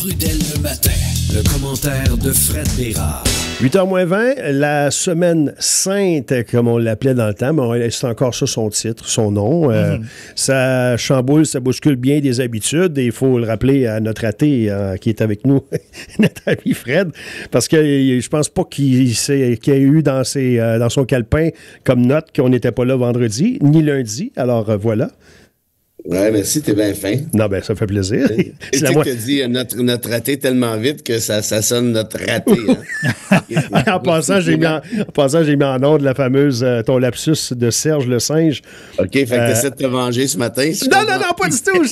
Trudel le matin. Le commentaire de Fred Bérard. 8h moins 20, la semaine sainte, comme on l'appelait dans le temps, mais c'est encore ça son titre, son nom. Ça chamboule, ça bouscule bien des habitudes. Et il faut le rappeler à notre athée qui est avec nous, notre ami Fred, parce que je pense pas qu'il y ait eu dans son calepin comme note qu'on n'était pas là vendredi, ni lundi. Alors voilà. Ouais, merci, t'es bien fin. Non, ben ça fait plaisir. Et tu sais que tu dis notre raté tellement vite que ça sonne notre raté. Hein? En passant, j'ai mis en ordre la fameuse ton lapsus de Serge le singe. OK, fait que t'essaies de te venger ce matin. Non, pas du tout.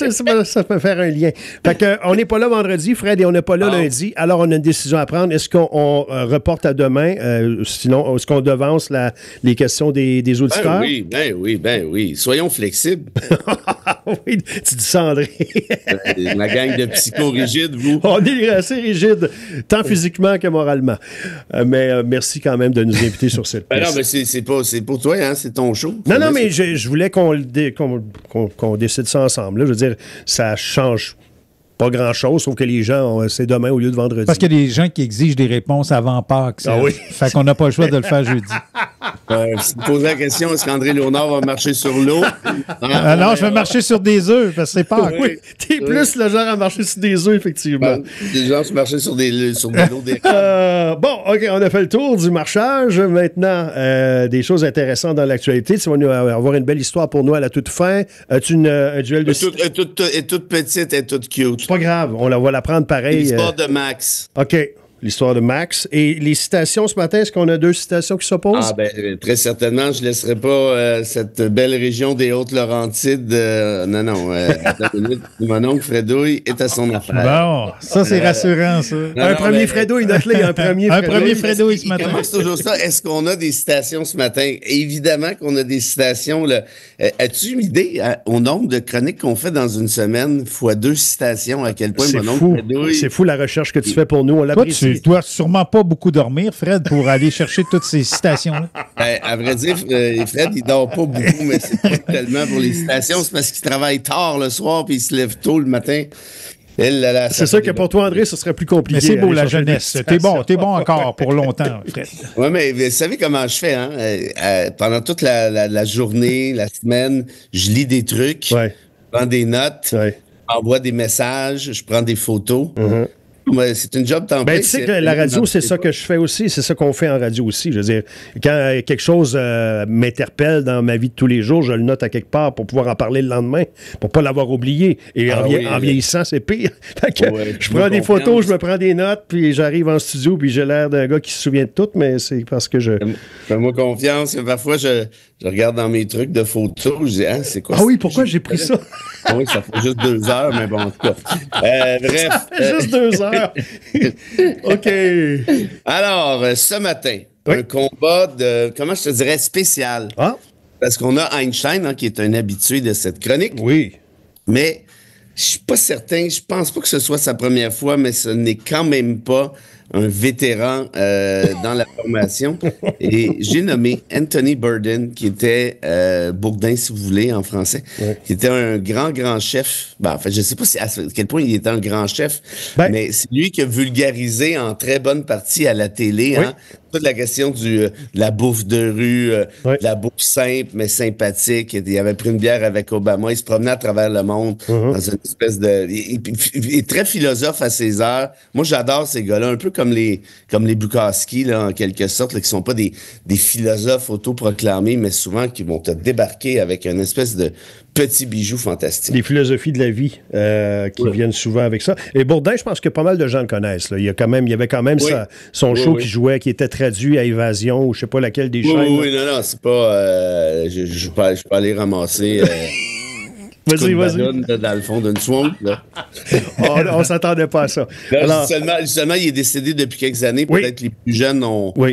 Ça peut faire un lien. Fait que on n'est pas là vendredi, Fred, et on n'est pas là lundi. Alors, on a une décision à prendre. Est-ce qu'on reporte à demain? Sinon, est-ce qu'on devance les questions des auditeurs? Ben oui. Soyons flexibles. Oui, tu dis ça, André. La gang de psycho-rigides, vous. On est assez rigides, tant physiquement que moralement. Mais merci quand même de nous inviter sur cette piste. Non, mais c'est pour toi, hein, c'est ton show. Non, mais je voulais qu'on décide ça ensemble. Là. Je veux dire, ça change pas grand-chose, sauf que les gens, c'est demain au lieu de vendredi. Parce qu'il y a des gens qui exigent des réponses avant Pâques. Ah oui. Fait qu'on n'a pas le choix de le faire jeudi. Si tu poses la question, est-ce qu'André Léonard va marcher sur l'eau? Non, je vais marcher sur des œufs, parce que c'est Pâques. Oui, t'es plus le genre à marcher sur des œufs, effectivement. Les gens se marchaient sur de l'eau des bon, OK, on a fait le tour du marchage. Maintenant, des choses intéressantes dans l'actualité. Tu vas nous avoir une belle histoire pour nous à la toute fin. As-tu un duel de... Elle est toute petite, elle est toute cute. C'est pas grave, on va la prendre pareil. L'histoire de Max. OK. L'histoire de Max. Et les citations ce matin, est-ce qu'on a 2 citations qui s'opposent? Ah, ben, très certainement, je ne laisserai pas cette belle région des Hautes-Laurentides. Non. Attends une minute. Mon oncle Fredouille est à son affaire. Bon, ça, c'est rassurant, ça. Un premier Fredouille, note-le, un premier Un premier Fredouille ce matin. Il commence toujours ça. Est-ce qu'on a des citations ce matin? Évidemment qu'on a des citations. Là. As-tu une idée au nombre de chroniques qu'on fait dans une semaine, fois 2 citations, à quel point mon oncle Fredouille... C'est fou la recherche que tu fais pour nous. On l'apprécie. Tu dois sûrement pas beaucoup dormir, Fred, pour aller chercher toutes ces citations-là. À vrai dire, Fred, il dort pas beaucoup, mais c'est pas tellement pour les citations. C'est parce qu'il travaille tard le soir puis il se lève tôt le matin. C'est sûr que pour toi, André, ce serait plus compliqué. Mais c'est beau, la jeunesse. T'es bon encore pour longtemps, Fred. Oui, mais vous savez comment je fais, hein? Pendant toute la journée, la semaine, je lis des trucs, je prends des notes, j'envoie des messages, je prends des photos. Ouais, c'est une job temps plein. Ben, tu sais que la radio, c'est ça que je fais aussi. C'est ça qu'on fait en radio aussi. Je veux dire, quand quelque chose m'interpelle dans ma vie de tous les jours, je le note à quelque part pour pouvoir en parler le lendemain, pour pas l'avoir oublié. Et en vieillissant, c'est pire. Fait que je prends des photos, je me prends des notes, puis j'arrive en studio, puis j'ai l'air d'un gars qui se souvient de tout, mais c'est parce que je... Fais-moi confiance. Parfois, je regarde dans mes trucs de photos, je dis, c'est quoi ça? Ah oui, pourquoi j'ai pris ça? Oui, ça fait juste 2 heures, mais bon, en tout cas. Bref. Ça fait juste 2 heures. OK. Alors, ce matin, un combat de, comment je te dirais, spécial. Ah. Parce qu'on a Einstein, qui est un habitué de cette chronique. Oui. Mais je suis pas certain, je pense pas que ce soit sa première fois, mais ce n'est quand même pas un vétéran dans la formation. Et j'ai nommé Anthony Bourdain, qui était Bourdain, si vous voulez, en français, qui était un grand chef. Ben, en fait, je sais pas à quel point il était un grand chef, mais c'est lui qui a vulgarisé en très bonne partie à la télé toute la question de la bouffe de rue, de la bouffe simple, mais sympathique. Il avait pris une bière avec Obama. Il se promenait à travers le monde dans une espèce de... Il est très philosophe à ses heures. Moi, j'adore ces gars-là, un peu comme les Bukowski, là, en quelque sorte, là, qui sont pas des philosophes autoproclamés, mais souvent qui vont te débarquer avec une espèce de petits bijoux fantastiques. Des philosophies de la vie qui viennent souvent avec ça. Et Bourdain, je pense que pas mal de gens le connaissent. Là. Il y avait quand même son show qui jouait, qui était traduit à Évasion, ou je sais pas laquelle des chaînes. Oui, non, c'est pas... je peux pas aller ramasser... Vas-y. Dans le fond d'une swamp, là. On s'attendait pas à ça. Là, alors, seulement, il est décédé depuis quelques années. Peut-être que les plus jeunes n'ont pas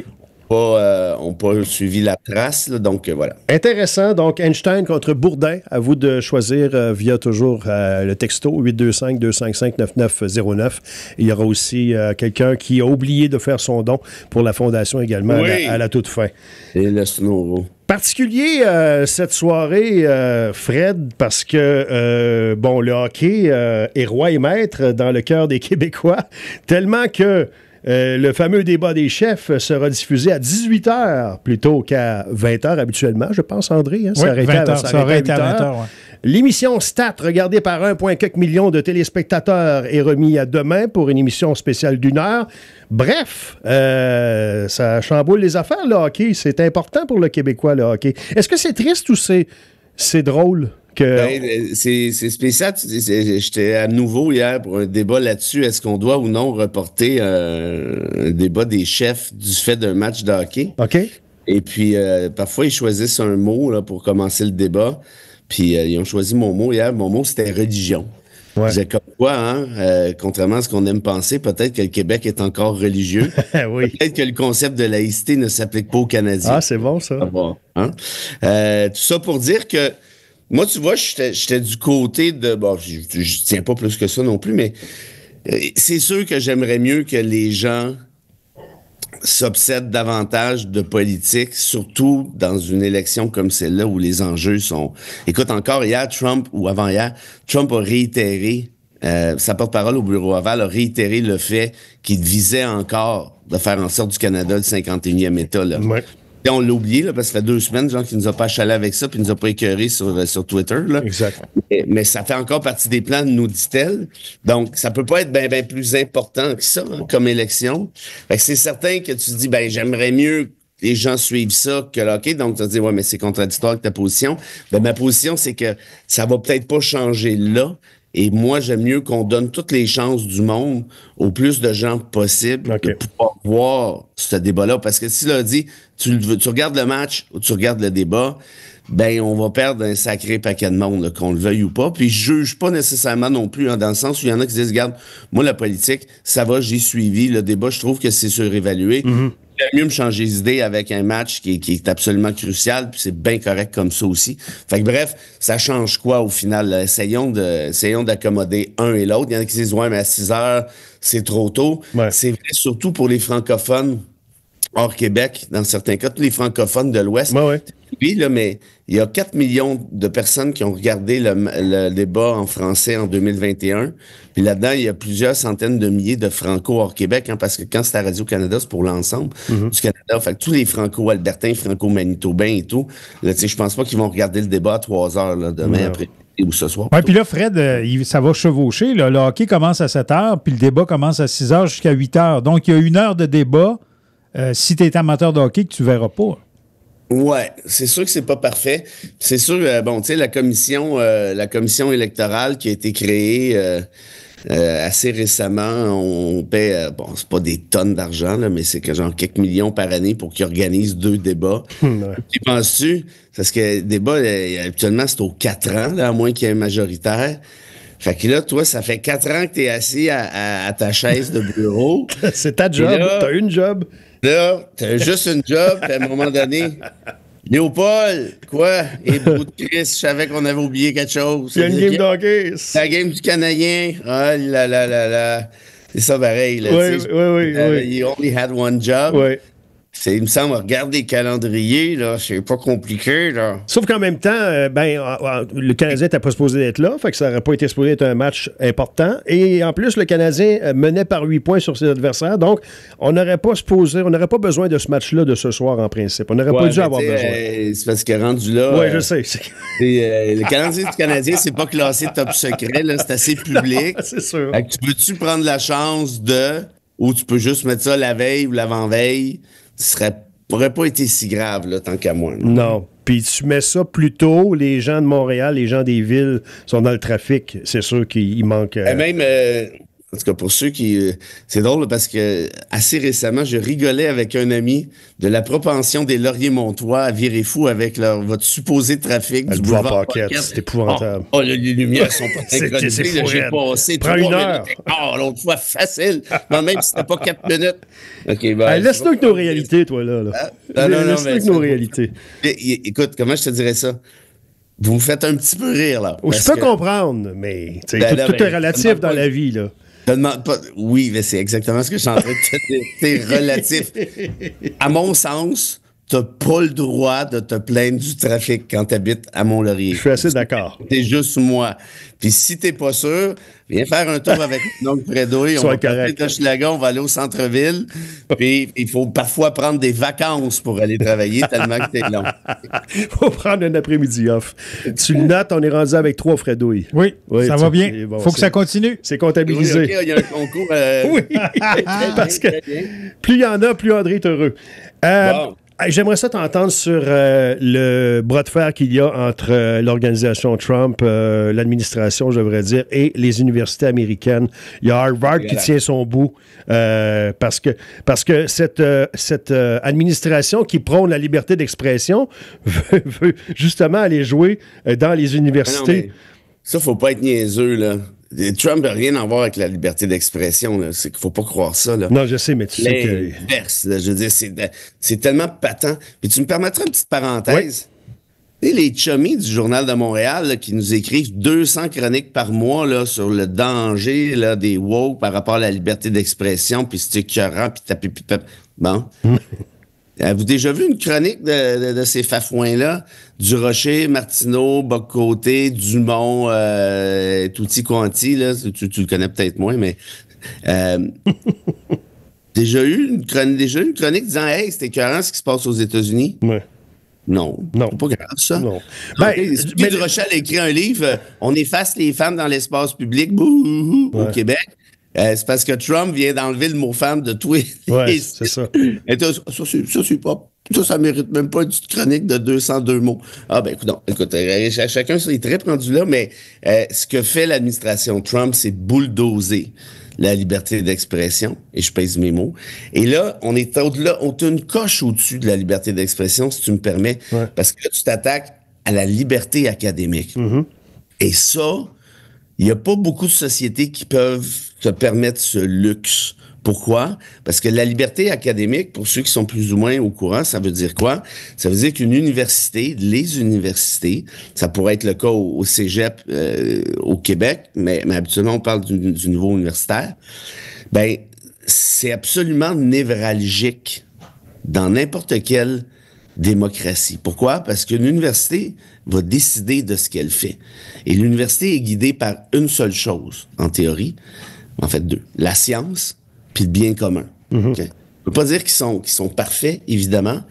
suivi la trace. Là, donc, voilà. Intéressant. Donc, Einstein contre Bourdain. À vous de choisir via toujours le texto 825-255-9909. Il y aura aussi quelqu'un qui a oublié de faire son don pour la Fondation également à la toute fin. Et le Snoro. Particulier cette soirée, Fred, parce que, le hockey est roi et maître dans le cœur des Québécois, tellement que le fameux débat des chefs sera diffusé à 18h plutôt qu'à 20h habituellement, je pense, André. Hein? Oui, 20h, ça aurait été à 20h, ouais. L'émission Stat, regardée par 1,4 million de téléspectateurs, est remise à demain pour une émission spéciale d'1 heure. Bref, ça chamboule les affaires, le hockey. C'est important pour le Québécois, le hockey. Est-ce que c'est triste ou c'est drôle? C'est spécial. J'étais à nouveau hier pour un débat là-dessus. Est-ce qu'on doit ou non reporter un débat des chefs du fait d'un match de hockey? OK. Et puis, parfois, ils choisissent un mot là, pour commencer le débat. Puis, ils ont choisi mon mot hier. Mon mot, c'était religion. Ouais. Je disais comme quoi, contrairement à ce qu'on aime penser, peut-être que le Québec est encore religieux. Oui. Peut-être que le concept de laïcité ne s'applique pas aux Canadiens. Ah, c'est bon, ça. Tout ça pour dire que moi, tu vois, j'étais du côté de... Bon, je tiens pas plus que ça non plus, mais c'est sûr que j'aimerais mieux que les gens s'obsèdent davantage de politique, surtout dans une élection comme celle-là où les enjeux sont... Écoute, encore hier, Trump, ou avant-hier, Trump a réitéré, sa porte-parole au Bureau Aval a réitéré le fait qu'il visait encore de faire en sorte du Canada le 51e État. Là. Ouais. Et on l'a oublié, là, parce que ça fait 2 semaines, genre, qu'il nous a pas achalé avec ça, puis il nous a pas écœuré sur Twitter, là. Exact. Mais ça fait encore partie des plans, nous dit-elle. Donc, ça peut pas être bien plus important que ça, comme élection. Fait que c'est certain que tu te dis, j'aimerais mieux que les gens suivent ça que le hockey. Donc, tu te dis, ouais, mais c'est contradictoire avec ta position. Ma position, c'est que ça va peut-être pas changer là. Et moi, j'aime mieux qu'on donne toutes les chances du monde au plus de gens possible de pouvoir voir ce débat-là. Parce que si là dit, tu regardes le match ou tu regardes le débat, on va perdre un sacré paquet de monde, là, qu'on le veuille ou pas. Puis je juge pas nécessairement non plus, dans le sens où il y en a qui disent, regarde, moi, la politique, ça va, j'ai suivi. Le débat, je trouve que c'est surévalué. Mm-hmm. J'aime mieux me changer d'idée avec un match qui est absolument crucial, puis c'est bien correct comme ça aussi. Fait que bref, ça change quoi au final? Là? Essayons d'accommoder un et l'autre. Il y en a qui disent, ouais, mais à 6 heures, c'est trop tôt. Ouais. C'est vrai surtout pour les francophones hors Québec, dans certains cas, tous les francophones de l'Ouest. Ouais. Oui, là, mais il y a 4 millions de personnes qui ont regardé le débat en français en 2021. Puis là-dedans, il y a plusieurs centaines de milliers de franco hors Québec, parce que quand c'est à Radio-Canada, c'est pour l'ensemble du Canada. Fait que tous les franco-albertains, franco-manitobains et tout, là, je pense pas qu'ils vont regarder le débat à 3 heures là, demain après ou ce soir. Oui, puis là, Fred, ça va chevaucher. Là. Le hockey commence à 7 heures, puis le débat commence à 6 heures jusqu'à 8 heures. Donc, il y a 1 heure de débat. Si tu es amateur de hockey, que tu verras pas. Ouais, c'est sûr que c'est pas parfait. C'est sûr, tu sais, la commission électorale qui a été créée assez récemment, on paie, c'est pas des tonnes d'argent, là, mais c'est que genre quelques millions par année pour qu'ils organisent 2 débats. Tu penses-tu? Parce que débat, actuellement, c'est aux 4 ans, là, à moins qu'il y ait un majoritaire. Fait que là, toi, ça fait 4 ans que t'es assis à ta chaise de bureau. C'est ta job, t'as une job. Là, t'as juste une job, puis à un moment donné, Léopold, quoi? Et bout de Chris, je savais qu'on avait oublié quelque chose. Il y a une game d'hockey. La game du Canadien. Ah là là là là. C'est ça pareil, là. Oui. You only had one job. Oui. Il me semble, regarde les calendriers, là, c'est pas compliqué, là. Sauf qu'en même temps, le Canadien n'était pas supposé être là, fait que ça n'aurait pas été supposé être un match important. Et en plus, le Canadien menait par 8 points sur ses adversaires, donc on n'aurait pas besoin de ce match-là de ce soir, en principe. On n'aurait pas dû avoir besoin. C'est parce que rendu là... Oui, je sais. Le calendrier du Canadien, c'est pas classé top secret, là, c'est assez public. C'est sûr. Fait que tu peux-tu prendre la chance ou tu peux juste mettre ça la veille ou l'avant-veille? N'aurait pas été si grave, là, tant qu'à moi. Non. Puis tu mets ça plus tôt, les gens de Montréal, les gens des villes sont dans le trafic. C'est sûr qu'il manque... Même, en tout cas, pour ceux qui... c'est drôle parce que assez récemment, je rigolais avec un ami de la propension des Lauriers-Montois à virer fou avec votre supposé trafic du boulevard Paquette. C'est épouvantable. Les lumières sont pas synchronisées. J'ai passé 3 minutes. L'autre fois, facile. Non, même si c'était pas 4 minutes. Okay, laisse-nous avec nos réalités, toi, là. Laisse-nous avec nos réalités. Écoute, comment je te dirais ça? Vous me faites un petit peu rire, là. Je peux comprendre, mais tout est relatif dans la vie, là. Demande pas. Oui, mais c'est exactement ce que je suis en train de te dire. C'est relatif. À mon sens, t'as pas le droit de te plaindre du trafic quand t'habites à Mont-Laurier. Je suis assez d'accord. T'es juste moi. Puis si t'es pas sûr, viens faire un tour avec mon oncle Fredoy. On va passer d'Hochelaga, on va aller au centre-ville. Puis il faut parfois prendre des vacances pour aller travailler tellement que t'es long. Faut prendre un après-midi off. Tu le notes, on est rendu avec 3 Fredoy. Oui, ça va bien. Bon, faut que ça continue. C'est comptabilisé. Oui, OK, il y a un concours. Oui, parce que plus il y en a, plus André est heureux. Bon. J'aimerais ça t'entendre sur le bras de fer qu'il y a entre l'organisation Trump, l'administration, je devrais dire, et les universités américaines. Il y a Harvard qui tient son bout parce que cette administration qui prône la liberté d'expression veut justement aller jouer dans les universités. Non, ça, faut pas être niaiseux, là. Trump n'a rien à voir avec la liberté d'expression. Là. C'est qu'il faut pas croire ça. Là. Non, je sais, mais tu sais que... L'inverse, là, je veux dire, c'est tellement patent. Puis tu me permettras une petite parenthèse? Oui. Et les chummies du Journal de Montréal là, qui nous écrivent 200 chroniques par mois là, sur le danger là, des woke par rapport à la liberté d'expression, puis c'est écœurant, puis taper, puis bon. Avez-vous déjà vu une chronique de ces fafouins-là? Durocher, Martineau, Bock-Côté, Dumont, Tutti Quanti, là, tu le connais peut-être moins, mais déjà eu une chronique disant « Hey, c'est écœurant ce qui se passe aux États-Unis. » Non. C'est pas grave, ça. Non. Mais Durocher a écrit un livre « On efface les femmes dans l'espace public au Québec ». C'est parce que Trump vient d'enlever le mot femme de tous les c'est ça. Et ça, c'est pas... Ça mérite même pas une petite chronique de 202 mots. Ah, ben, écoute, chacun est très rendu là, mais ce que fait l'administration Trump, c'est bulldozer la liberté d'expression, et je pèse mes mots. Et là, on est au-delà, on est une coche au-dessus de la liberté d'expression, si tu me permets, parce que là, tu t'attaques à la liberté académique. Et ça, il n'y a pas beaucoup de sociétés qui peuvent se permettre ce luxe. Pourquoi? Parce que la liberté académique, pour ceux qui sont plus ou moins au courant, ça veut dire quoi? Ça veut dire qu'une université, les universités, ça pourrait être le cas au Cégep au Québec, mais habituellement on parle du niveau universitaire, ben c'est absolument névralgique dans n'importe quelle démocratie. Pourquoi? Parce qu'une université va décider de ce qu'elle fait. Et l'université est guidée par une seule chose, en théorie, en fait deux, la science puis le bien commun. Okay? Je ne veux pas dire qu'ils sont parfaits, évidemment,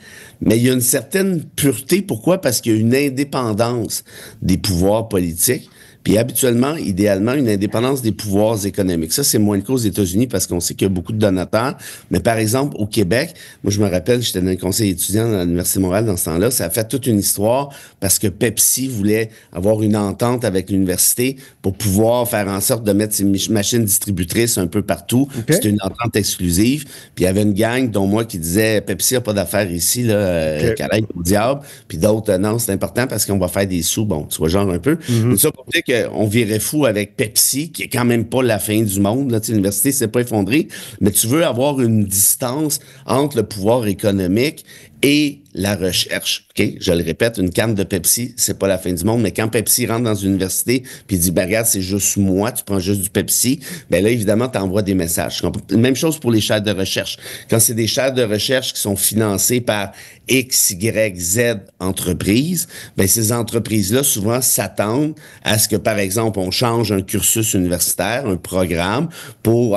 mais il y a une certaine pureté. Pourquoi? Parce qu'il y a une indépendance des pouvoirs politiques, puis habituellement, idéalement, une indépendance des pouvoirs économiques. Ça, c'est moins le cas aux États-Unis parce qu'on sait qu'il y a beaucoup de donateurs. Mais par exemple, au Québec, moi, je me rappelle, j'étais dans le conseil étudiant à l'Université de Montréal dans ce temps-là. Ça a fait toute une histoire parce que Pepsi voulait avoir une entente avec l'université pour pouvoir faire en sorte de mettre ses machines distributrices un peu partout. Okay. C'était une entente exclusive. Puis il y avait une gang, dont moi, qui disait Pepsi n'a pas d'affaires ici, là, qu'elle aille au diable. Puis d'autres, non, c'est important parce qu'on va faire des sous. Bon, tu vois, genre un peu. Mais ça pour dire qu'on virait fou avec Pepsi, qui est quand même pas la fin du monde. Là, l'université s'est pas effondrée, mais tu veux avoir une distance entre le pouvoir économique et la recherche. OK? Je le répète, une canne de Pepsi, c'est pas la fin du monde, mais quand Pepsi rentre dans une université puis dit, ben regarde, c'est juste moi, tu prends juste du Pepsi, ben là, évidemment, tu envoies des messages. Même chose pour les chaires de recherche. Quand c'est des chaires de recherche qui sont financées par X, Y, Z entreprises, ben ces entreprises-là, souvent, s'attendent à ce que, par exemple, on change un cursus universitaire, un programme, pour,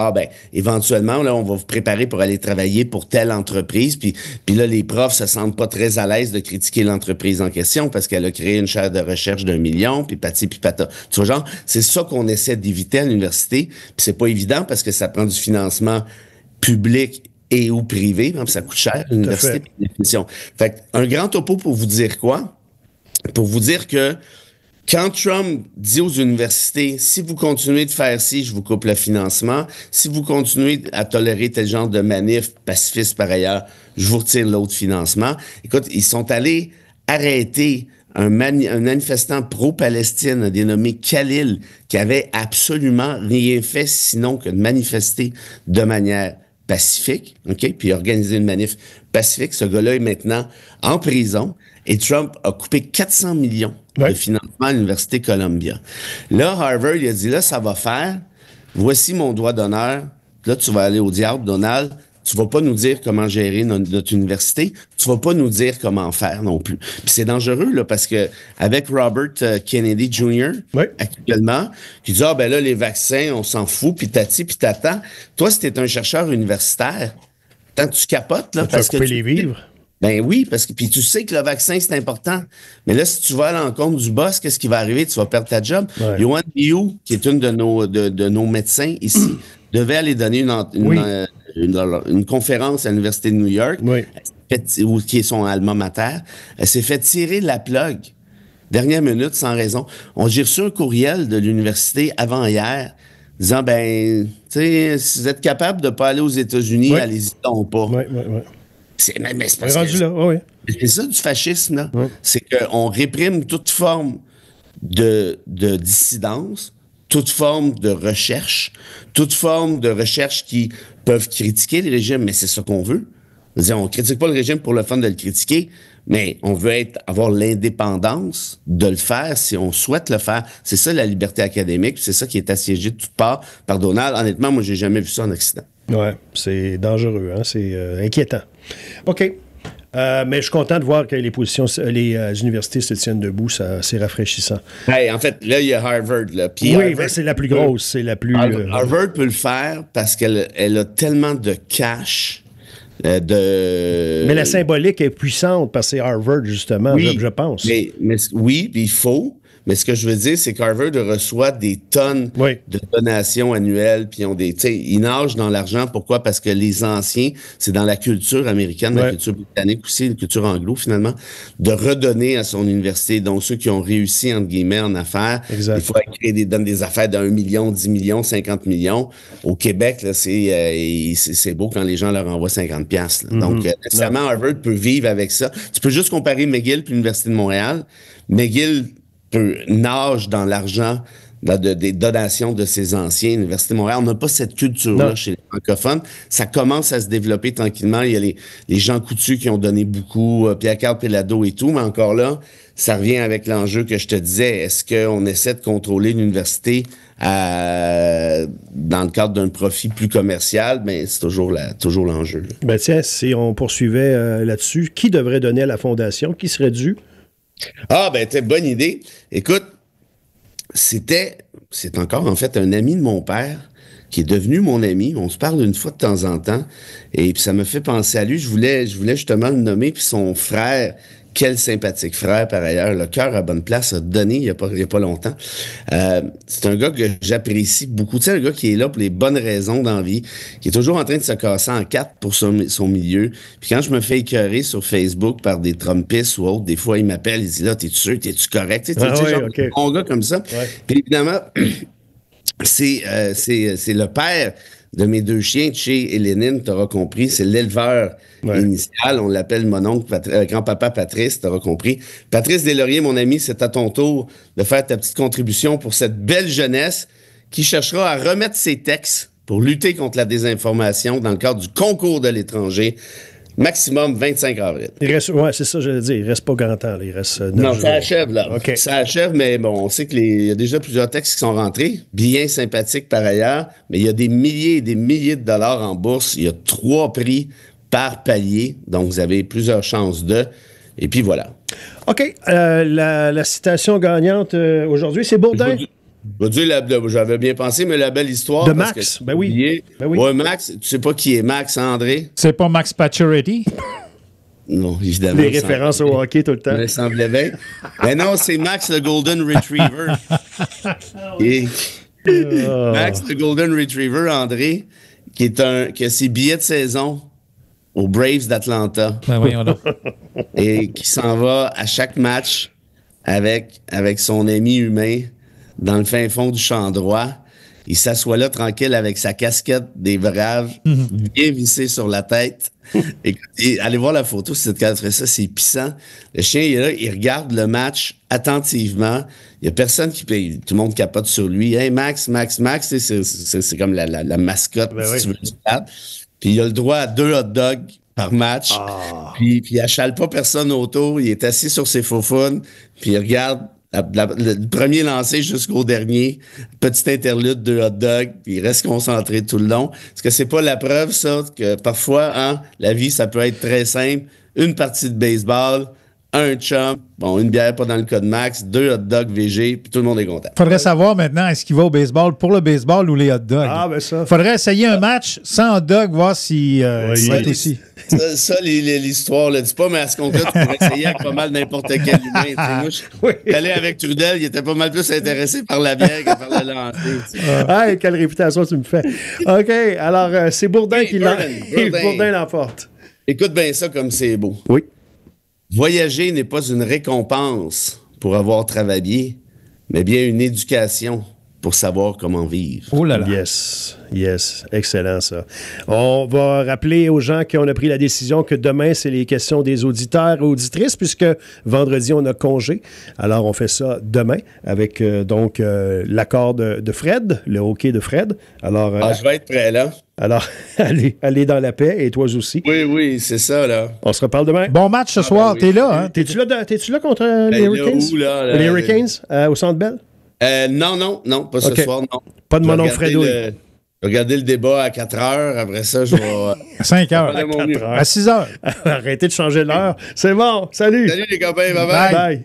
éventuellement, là, on va vous préparer pour aller travailler pour telle entreprise, puis là, les profs se sentent pas très à l'aise de critiquer l'entreprise en question parce qu'elle a créé une chaire de recherche d'1 million, puis pati, puis pata. Tu vois, genre, c'est ça qu'on essaie d'éviter à l'université, puis c'est pas évident parce que ça prend du financement public et ou privé, même ça coûte cher, l'université, par définition. Fait un grand topo pour vous dire quoi? Pour vous dire que quand Trump dit aux universités, si vous continuez de faire ci, je vous coupe le financement. Si vous continuez à tolérer tel genre de manif pacifiste par ailleurs, je vous retire l'autre financement. Écoute, ils sont allés arrêter un manifestant pro-Palestine dénommé Khalil, qui avait absolument rien fait sinon que de manifester de manière pacifique, OK? Puis organiser une manif pacifique. Ce gars-là est maintenant en prison. Et Trump a coupé 400 millions de financement à l'Université Columbia. Là, Harvard, il a dit, là, ça va faire. Voici mon droit d'honneur. Là, tu vas aller au diable, Donald. tu vas pas nous dire comment gérer notre université, tu vas pas nous dire comment faire non plus. Puis c'est dangereux, là, parce que avec Robert Kennedy Jr., actuellement, qui dit, ah, ben là, les vaccins, on s'en fout, puis tati, puis tata. Toi, si t'es un chercheur universitaire, tant que tu capotes, là, parce que les vivres. Ben oui, parce que puis tu sais que le vaccin, c'est important. Mais là, si tu vas à l'encontre du boss, qu'est-ce qui va arriver? Tu vas perdre ta job. Ouais. Yohan Liu, qui est une de nos médecins ici, devait aller donner une conférence à l'Université de New York, qui est son alma mater. Elle s'est fait tirer la plug. Dernière minute, sans raison. J'ai reçu un courriel de l'université avant-hier disant, ben, tu sais, si vous êtes capable de pas aller aux États-Unis, allez-y donc pas. Mais c'est pas rendu là, c'est ça du fascisme, là. C'est qu'on réprime toute forme de dissidence, toute forme de recherche qui peuvent critiquer les régimes, mais c'est ça qu'on veut. C'est-à-dire, on critique pas le régime pour le fun de le critiquer, mais on veut avoir l'indépendance de le faire si on souhaite le faire. C'est ça la liberté académique, c'est ça qui est assiégé de toutes parts par Donald. Honnêtement, moi, j'ai jamais vu ça en Occident. Ouais, c'est dangereux, hein? C'est inquiétant. OK. Mais je suis content de voir que les universités se tiennent debout, c'est rafraîchissant. Hey, en fait, là, il y a Harvard. Là. Puis oui, Harvard, c'est la plus grosse, c'est la plus... Harvard peut le faire parce qu'elle a tellement de cash. Mais la symbolique est puissante parce que c'est Harvard, justement, je pense. Mais oui, il faut. Mais ce que je veux dire, c'est qu'Harvard reçoit des tonnes de donations annuelles, puis ils nagent dans l'argent. Pourquoi? Parce que les anciens, c'est dans la culture américaine, la culture britannique aussi, la culture anglo, finalement, de redonner à son université. Donc, ceux qui ont réussi, entre guillemets, en affaires, il faut donner des affaires de 1 million, 10 millions, 50 millions. Au Québec, là, c'est beau quand les gens leur envoient 50 piastres. Donc, nécessairement, Harvard peut vivre avec ça. Tu peux juste comparer McGill puis l'Université de Montréal. McGill nage dans l'argent des donations de ses anciens. L'Université de Montréal, on n'a pas cette culture-là chez les francophones. Ça commence à se développer tranquillement. Il y a les Jean Coutu qui ont donné beaucoup, Pierre-Carl Pelado et tout, mais encore là, ça revient avec l'enjeu que je te disais. Est-ce qu'on essaie de contrôler l'université dans le cadre d'un profit plus commercial? Ben, c'est toujours l'enjeu. Ben tiens, si on poursuivait là-dessus, qui devrait donner à la Fondation? Qui serait dû? Ah, ben, bonne idée. Écoute, c'est encore, en fait, un ami de mon père qui est devenu mon ami. On se parle une fois de temps en temps. Et puis, ça me fait penser à lui. Je voulais justement le nommer. Puis son frère, quel sympathique frère, par ailleurs. Le cœur à bonne place a donné il y a pas longtemps. C'est un gars que j'apprécie beaucoup. Tu sais, un gars qui est là pour les bonnes raisons dans la vie, qui est toujours en train de se casser en quatre pour son milieu. Puis quand je me fais écœurer sur Facebook par des Trumpistes ou autres, des fois, il m'appelle, il dit là, t'es-tu sûr, t'es-tu correct? Tu sais, un gars comme ça. Ouais. Puis évidemment, c'est le père de mes deux chiens de chez Hélénine, tu auras compris, c'est l'éleveur initial, on l'appelle mon oncle, grand-papa Patrice, tu auras compris. Patrice Deslauriers, mon ami, c'est à ton tour de faire ta petite contribution pour cette belle jeunesse qui cherchera à remettre ses textes pour lutter contre la désinformation dans le cadre du concours de l'étranger. Maximum 25 avril. C'est ça, je veux dire. Il reste pas grand temps. Là. Il reste 9 jours. Ça achève, là. Okay. Ça achève, mais bon, on sait qu'il y a déjà plusieurs textes qui sont rentrés, bien sympathiques par ailleurs, mais il y a des milliers et des milliers de dollars en bourse. Il y a 3 prix par palier, donc vous avez plusieurs chances de. Et puis voilà. OK. La citation gagnante aujourd'hui, c'est Bourdin. Je veux dire, j'avais bien pensé, mais la belle histoire. De Max, ben oui. Ouais, Max, tu sais pas qui est Max, hein, André? C'est pas Max Pacioretty? Non, évidemment. Les références au hockey tout le temps. Ça me semblait bien. Mais non, c'est Max le Golden Retriever. Max le Golden Retriever, André, qui a ses billets de saison aux Braves d'Atlanta. Ben oui, et qui s'en va à chaque match avec son ami humain dans le fin fond du champ droit. Il s'assoit là tranquille avec sa casquette des Braves bien vissée sur la tête. Et allez voir la photo, si tu as ça, c'est puissant. Le chien, il est là, il regarde le match attentivement. Il n'y a personne qui paye. Tout le monde capote sur lui. Hey, Max, c'est comme la mascotte, si tu veux, du stade. Puis il a le droit à 2 hot dogs par match. Puis il achale pas personne autour. Il est assis sur ses faufounes. Puis il regarde le premier lancé jusqu'au dernier, petit interlude de hot dog, puis il reste concentré tout le long. Est-ce que c'est pas la preuve, ça, que parfois, hein, la vie, ça peut être très simple. Une partie de baseball, un chum, bon, une bière pas dans le code max, 2 hot dogs VG, puis tout le monde est content. Faudrait savoir maintenant, est-ce qu'il va au baseball pour le baseball ou les hot dogs? Ah, ben ça. Faudrait essayer un match sans hot dog, voir si il va être aussi. Ça, l'histoire le dit pas, mais à ce compte-là, tu pourrais essayer avec pas mal n'importe quel humain. Moi, j'allais avec Trudel, il était pas mal plus intéressé par la bière que par le lancer. Ah, quelle réputation tu me fais. OK, alors c'est Bourdin qui Bourdin l'emporte. Écoute bien ça comme c'est beau. Oui. Voyager n'est pas une récompense pour avoir travaillé, mais bien une éducation pour savoir comment vivre. Oh là là. Yes. Excellent, ça. On va rappeler aux gens qu'on a pris la décision que demain, c'est les questions des auditeurs et auditrices, puisque vendredi, on a congé. Alors, on fait ça demain avec l'accord de Fred, le hockey de Fred. Alors, je vais être prêt, là. Alors, allez dans la paix, et toi aussi. Oui, c'est ça, là. On se reparle demain. Bon match ce soir, t'es là, hein? T'es-tu là contre les Hurricanes? Les Hurricanes, au Centre Bell? Non, pas ce soir, non. Pas de mon oncle Fredo. Regardez le débat à 4 heures. Après ça, je vais... À 5 heures. À 4 heures. À 6 heures. Arrêtez de changer l'heure. C'est bon. Salut. Salut les copains. Bye. Bye.